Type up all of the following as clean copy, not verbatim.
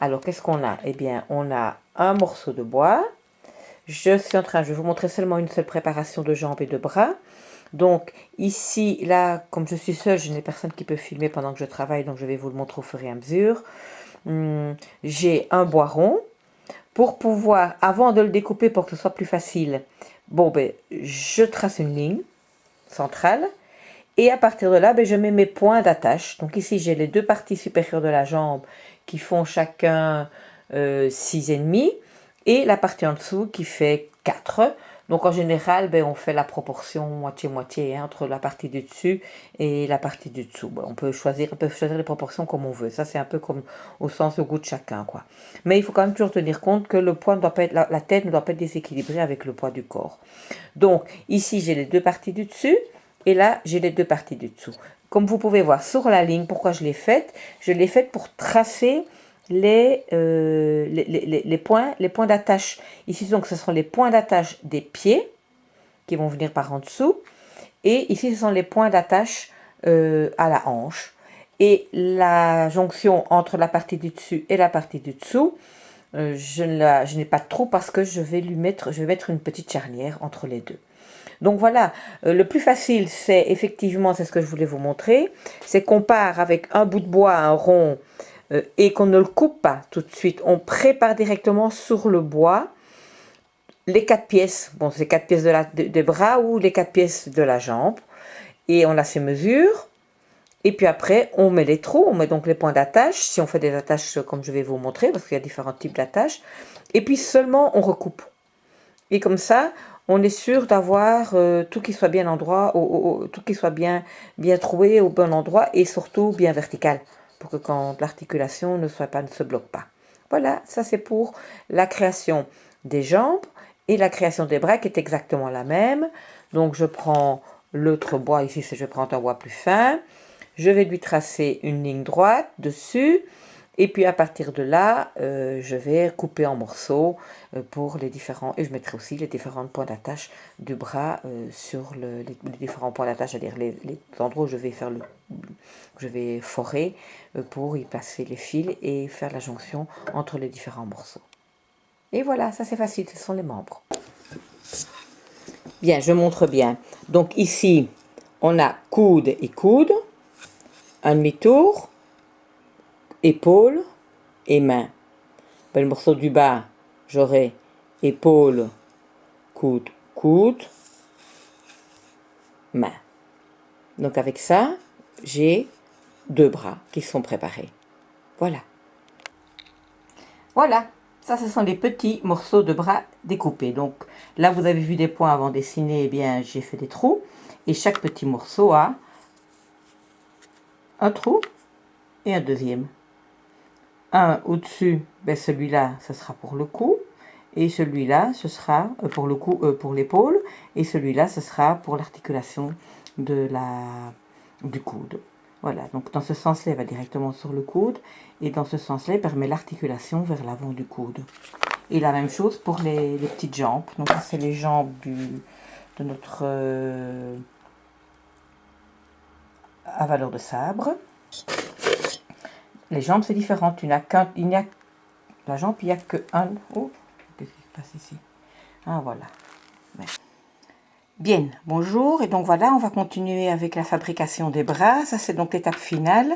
Alors, qu'est-ce qu'on a? Eh bien, on a un morceau de bois. Je vais vous montrer seulement une seule préparation de jambes et de bras. Donc, ici, là, comme je suis seule, je n'ai personne qui peut filmer pendant que je travaille, donc je vais vous le montrer au fur et à mesure. J'ai un bois rond. Pour pouvoir, avant de le découper pour que ce soit plus facile, je trace une ligne centrale. Et à partir de là, je mets mes points d'attache. Donc ici, j'ai les deux parties supérieures de la jambe qui font chacun 6,5 et la partie en dessous qui fait 4. Donc en général, on fait la proportion moitié-moitié entre la partie du dessus et la partie du dessous. On peut choisir les proportions comme on veut. Ça, c'est un peu comme au sens au goût de chacun, quoi. Mais il faut quand même toujours tenir compte que le poids ne doit pas être, la tête ne doit pas être déséquilibrée avec le poids du corps. Donc ici, j'ai les deux parties du dessus. Et là, j'ai les deux parties du dessous. Comme vous pouvez voir sur la ligne, pourquoi je l'ai faite? Je l'ai faite pour tracer les points d'attache. Ici, donc, ce sont les points d'attache des pieds qui vont venir par en dessous. Et ici, ce sont les points d'attache à la hanche. Et la jonction entre la partie du dessus et la partie du dessous, je n'ai pas de trou parce que je vais mettre une petite charnière entre les deux. Donc voilà, le plus facile, c'est effectivement, c'est ce que je voulais vous montrer, c'est qu'on part avec un bout de bois, un rond, et qu'on ne le coupe pas tout de suite. On prépare directement sur le bois les 4 pièces. Bon, c'est 4 pièces des bras ou les 4 pièces de la jambe. Et on a ces mesures. Et puis après, on met les trous, on met donc les points d'attache, si on fait des attaches comme je vais vous montrer, parce qu'il y a différents types d'attaches. Et puis seulement, on recoupe. Et comme ça, on est sûr d'avoir tout qui soit bien endroit, tout qui soit bien troué au bon endroit et surtout bien vertical, pour que quand l'articulation ne se bloque pas. Voilà, ça c'est pour la création des jambes et la création des bras qui est exactement la même. Donc je prends l'autre bois, ici je prends un bois plus fin, je vais lui tracer une ligne droite dessus. Et puis à partir de là, je vais couper en morceaux pour les différents, et je mettrai aussi les différents points d'attache du bras sur les différents points d'attache, c'est-à-dire les endroits où je vais forer pour y placer les fils et faire la jonction entre les différents morceaux. Et voilà, ça c'est facile, ce sont les membres. Bien, je montre bien. Donc ici, on a coude et coude, un demi-tour, épaule et main. Le morceau du bas, j'aurai épaule, coude, coude, main. Donc avec ça, j'ai 2 bras qui sont préparés. Voilà. Voilà. Ça, ce sont les petits morceaux de bras découpés. Donc là, vous avez vu des points avant dessinés. Eh bien, j'ai fait des trous. Et chaque petit morceau a un trou et un deuxième. Un au-dessus, celui-là, ce sera pour le cou. Et celui-là, ce sera pour le cou, pour l'épaule. Et celui-là, ce sera pour l'articulation du coude. Voilà, donc dans ce sens-là, il va directement sur le coude. Et dans ce sens-là, il permet l'articulation vers l'avant du coude. Et la même chose pour les petites jambes. Donc ça, c'est les jambes de notre avaleur de sabre. Les jambes, c'est différent. La jambe, il n'y a que un... Oh, qu'est-ce qui se passe ici? Ah, voilà. Bien, bonjour. Et donc voilà, on va continuer avec la fabrication des bras. Ça, c'est donc l'étape finale.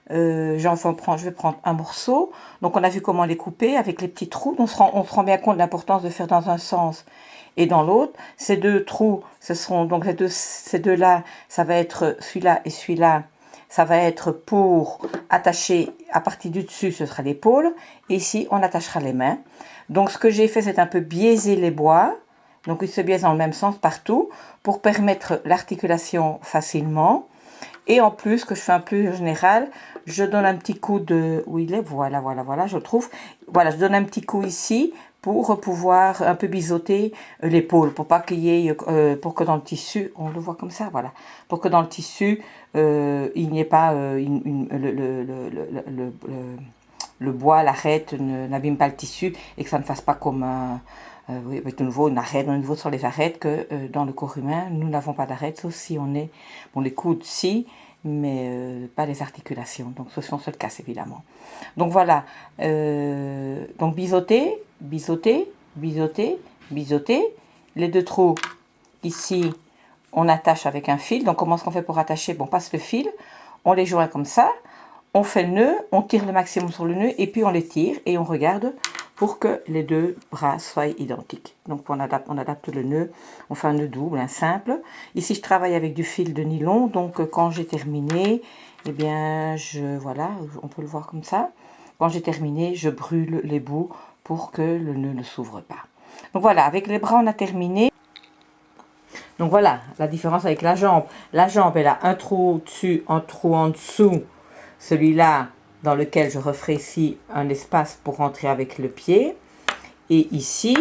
Je vais prendre un morceau. Donc on a vu comment les couper avec les petits trous. On se rend bien compte de l'importance de faire dans un sens et dans l'autre. Ces 2 trous, ce seront donc ces deux-là, ça va être celui-là et celui-là. Ça va être pour attacher à partir du dessus, ce sera l'épaule. Et ici, on attachera les mains. Donc ce que j'ai fait, c'est un peu biaiser les bois. Donc ils se biaisent dans le même sens partout pour permettre l'articulation facilement. Et en plus, que je fais un peu général, je donne un petit coup de... Où il est? Voilà, je le trouve. Voilà, je donne un petit coup ici pour pouvoir un peu biseauter l'épaule, pour pas qu'il y ait... pour que dans le tissu, on le voit comme ça, voilà. Pour que dans le tissu, il n'y ait pas... le bois, l'arête n'abîme pas le tissu et que ça ne fasse pas comme un... avec de nouveau une arête, de nouveau sur les arêtes, que dans le corps humain, nous n'avons pas d'arête, sauf si on est... Bon, les coudes, si... mais pas les articulations. Donc ce sont ceux de casse évidemment. Donc voilà, donc biseauter, biseauter, biseauter, biseauter. Les deux trous ici, on attache avec un fil. Donc comment est-ce qu'on fait pour attacher? Bon, on passe le fil, on les joint comme ça, on fait le nœud, on tire le maximum sur le nœud et puis on les tire et on regarde pour que les deux bras soient identiques. Donc on adapte le nœud, on fait un nœud double, un simple. Ici je travaille avec du fil de nylon, donc quand j'ai terminé, eh bien voilà, on peut le voir comme ça. Quand j'ai terminé, je brûle les bouts pour que le nœud ne s'ouvre pas. Donc voilà, avec les bras on a terminé. Donc voilà, la différence avec la jambe. La jambe, elle a un trou au-dessus, un trou en dessous. Celui-là, dans lequel je referai ici un espace pour rentrer avec le pied. Et ici,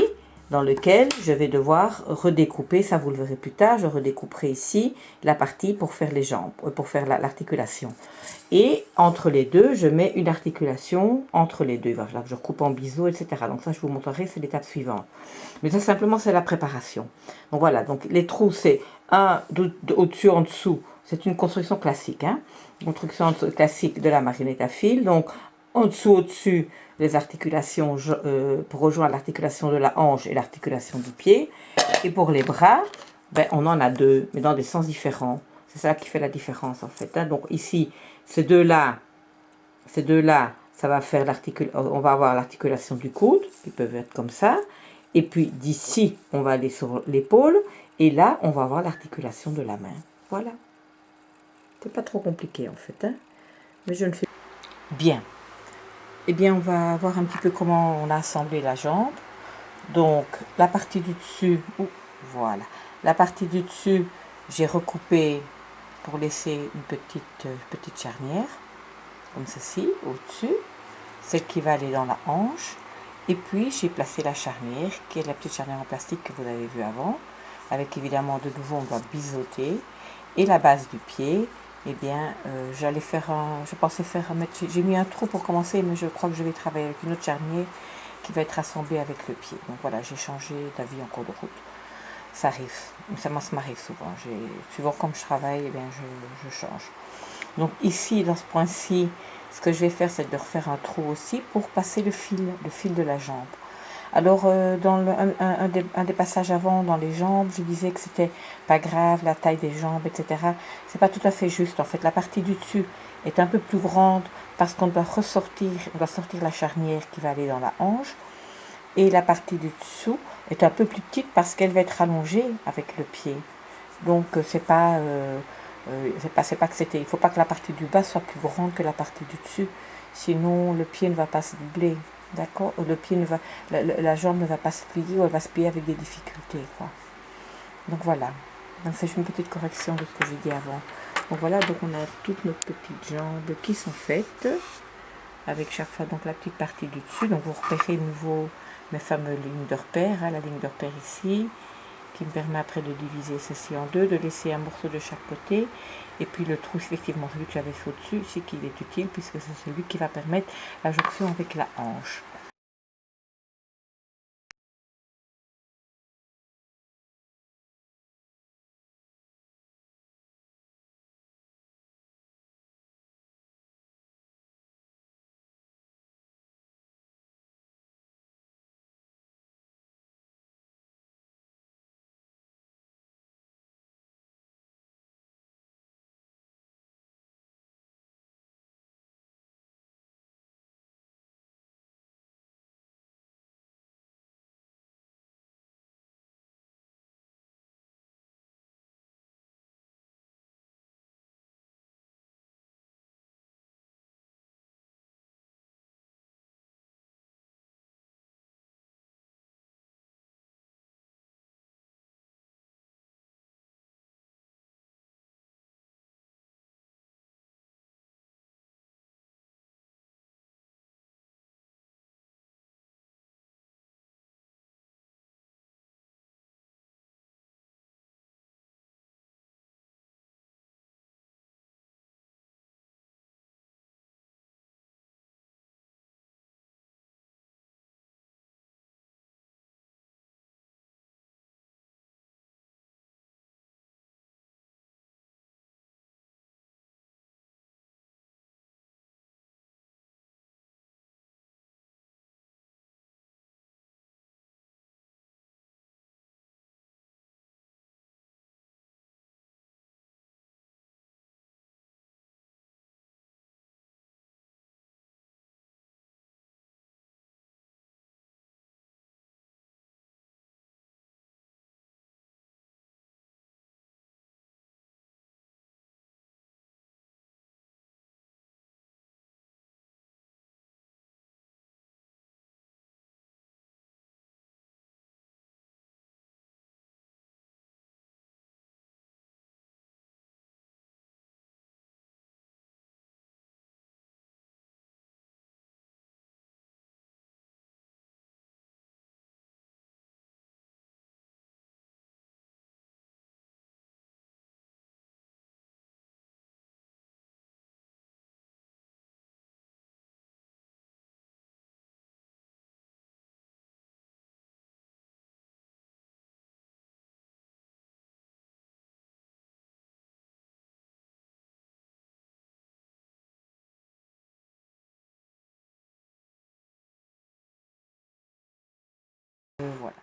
dans lequel je vais devoir redécouper, ça vous le verrez plus tard, je redécouperai ici la partie pour faire les jambes, pour faire l'articulation. Et entre les deux, je mets une articulation entre les deux. Voilà, je recoupe en biseau, etc. Donc ça, je vous montrerai, c'est l'étape suivante. Mais ça, simplement, c'est la préparation. Donc voilà, donc les trous, c'est un au-dessus, en dessous. C'est une construction classique, hein. Construction classique de la marionnette à fil. Donc, en dessous, au-dessus, les articulations pour rejoindre l'articulation de la hanche et l'articulation du pied. Et pour les bras, ben, on en a deux, mais dans des sens différents. C'est ça qui fait la différence, en fait, hein. Donc ici, ces deux-là, ça va faire on va avoir l'articulation du coude, qui peuvent être comme ça. Et puis d'ici, on va aller sur l'épaule. Et là, on va avoir l'articulation de la main. Voilà. C'est pas trop compliqué, en fait, hein. Mais je ne fais bien. Eh bien, on va voir un petit peu comment on a assemblé la jambe. Donc, la partie du dessus, voilà. La partie du dessus, j'ai recoupé pour laisser une petite charnière, comme ceci, au-dessus. Celle qui va aller dans la hanche. Et puis, j'ai placé la charnière, qui est la petite charnière en plastique que vous avez vue avant. Avec évidemment, de nouveau, on doit biseauter. Et la base du pied, eh bien, j'allais faire je pensais j'ai mis un trou pour commencer, mais je crois que je vais travailler avec une autre charnière qui va être assemblée avec le pied. Donc voilà, j'ai changé d'avis en cours de route. Ça arrive, ça m'arrive souvent. Suivant comme je travaille, eh bien, je change. Donc ici, dans ce point-ci, ce que je vais faire, c'est de refaire un trou aussi pour passer le fil de la jambe. Alors, dans un des passages avant, dans les jambes, je disais que c'était pas grave, la taille des jambes, etc. C'est pas tout à fait juste. En fait, la partie du dessus est un peu plus grande parce qu'on doit sortir la charnière qui va aller dans la hanche. Et la partie du dessous est un peu plus petite parce qu'elle va être allongée avec le pied. Donc, il faut pas que la partie du bas soit plus grande que la partie du dessus. Sinon, le pied ne va pas se doubler. D'accord? Le pied ne va, la jambe ne va pas se plier ou elle va se plier avec des difficultés, quoi. Donc voilà. Donc c'est une petite correction de ce que j'ai dit avant. Donc voilà, donc on a toutes nos petites jambes qui sont faites. Avec chaque fois donc la petite partie du dessus. Donc vous repérez de nouveau mes fameuses lignes de repère. Hein, la ligne de repère ici, qui me permet après de diviser ceci en deux, de laisser un morceau de chaque côté. Et puis le trou, effectivement, celui que j'avais fait au-dessus, ici qu'il est utile, puisque c'est celui qui va permettre la jonction avec la hanche. Voilà.